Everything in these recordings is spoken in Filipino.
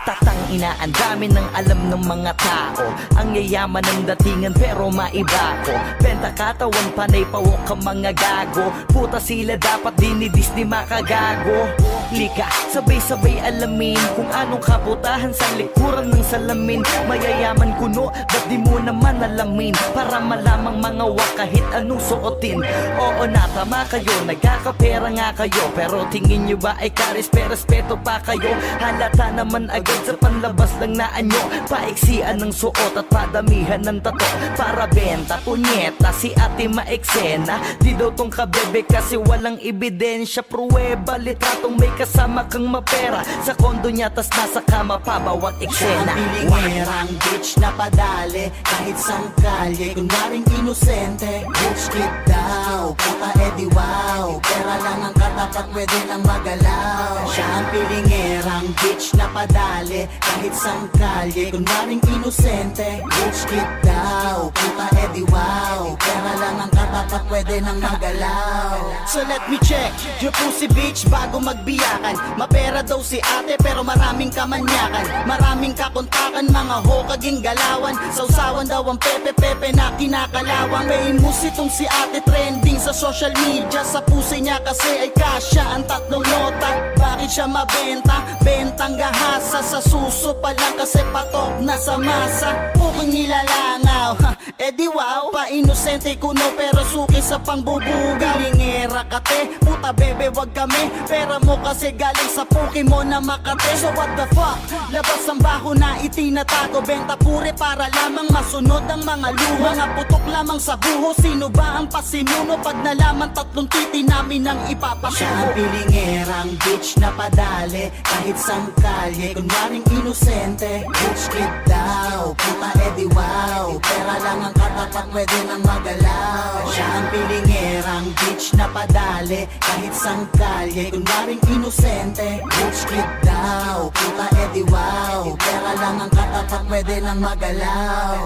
Tatang ina, ang dami ng alam ng mga tao. Ang yayaman ng datingan pero maiba ko. Benta katawan, panay pawok ka mga gago. Puta sila dapat dinidis ni makagago. Lika, sabay-sabay alamin kung anong kabutahan sa likuran ng salamin. Mayayaman kuno, ba't di mo naman alamin? Para malamang mga wak kahit anong suotin. Oo na, tama kayo, nagkakapera nga kayo. Pero tingin nyo ba ay karespeto pa kayo? Halata naman agad sa panlabas ng naanyo. Paiksian ng suot at padamihan ng tato. Para benta, punyeta, si ate maeksena. Di daw tong kabebe kasi walang ebidensya. Pruweba, litratong may kasama kang mapera. Sa kondo niya tas nasa kama pa bawat eksena. Pilingerang bitch na padali kahit sang kalye. Kunwaring inosente, bitch kid daw. Puta edi wow, pera lang ang katapat, pwede nang magalaw. Siya ang pilingerang bitch na padali kahit sang kalye. Kunwaring inosente, bitch kid daw. Puta edi wow, pera lang ang katapat, pwede nang magalaw. So let me check your pussy bitch bago magbiyakan. Mapera daw si ate pero maraming kamanyakan. Maraming kakontakan, mga hokaging galawan. Sausawan daw ang pepe-pepe na kinakalawang. Famous itong si ate, trending sa social media. Sa pusi niya kasi ay kasya ang tatlong nota. Bakit siya mabenta? Bentang gahasa. Sa suso pa lang kasi patok na sa masa. Pukong nilalangaw, edi wow. Pa-inosente kuno pero suki sa pangbubugaw. Lingera kate, puta bebe wag kami. Pera mo kasi galing sa puki mo na Makate. So what the fuck? Labas ang baho na itinatago. Benta pure para lamang masunod ang mga luho. Mga putok lamang sa buho. Sino ba ang pasimuno? Pag nalaman tatlong titi namin ang ipapasuho. Siya ang pilingerang bitch na padali kahit sang kalye. Kunwaring inosente, bitch kid daw. Puta edi wow, pera lang ang katapat, pwede nang magalaw. Siya ang pilingerang bitch na padali kahit sang kalye. Kunwaring inosente, bitch kid daw. Puta edi wow, pera lang ang katapat, pwede nang magalaw.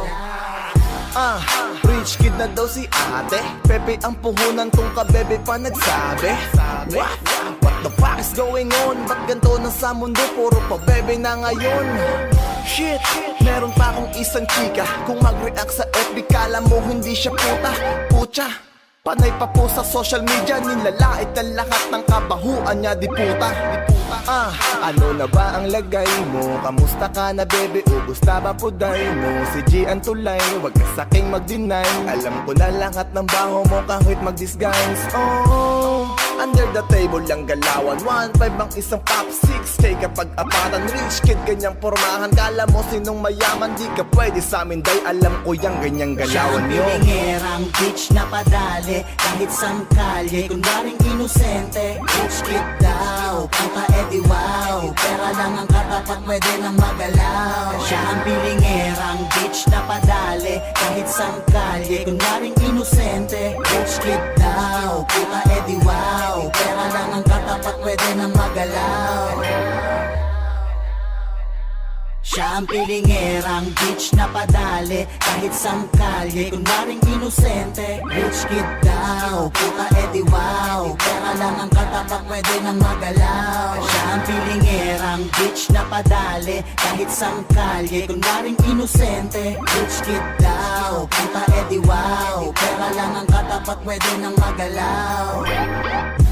Rich kid na daw si ate. Pepe ang puhunan tong kabebe pa nagsabi. What the fuck is going on? Ba't ganito na sa mundo? Puro pa bebe na ngayon. Shit, meron pa akong isang chika. Kung mag-react sa FB kala mo hindi siya puta. Pucha, panay pa po sa social media. Nilalait ang lahat ng kabahuan niya, di puta. Ano na ba ang lagay mo? Kamusta ka na bebe? Ubus na ba puday mo? Si G ang tulay, wag ka saking mag-deny. Alam ko na lahat ng baho mo kahit mag-disguise. Oh, under the table lang galawan. 1.5 ang isang pop, 6K kapag apatan. Rich kid, ganyang pormahan. Kala mo sinong mayaman, di ka pwede sa amin. Day alam ko yung ganyang galawan nyo. Siya ang pilingerang bitch na padali kahit sang kalye. Kunwaring inosente, bitch kid daw. Puta edi wow, pera lang ang katapat, pwede nang magalaw. Siya ang pilingerang bitch na padali kahit sang kalye. Kunwaring inosente, bitch kid daw. Puta edi wow, pera lang ang katapat, pwede nang magalaw. Siya ang pilingerang bitch na padali kahit sang kalye. Kunwaring inosente, rich kid daw. Puta edi wow, pera lang ang katapat, pwede nang magalaw. Siya ang pilingerang bitch na padali kahit sang kalye. Kunwaring inosente, rich kid daw. Puta edi wow, pera lang ang katapat, pwede nang magalaw.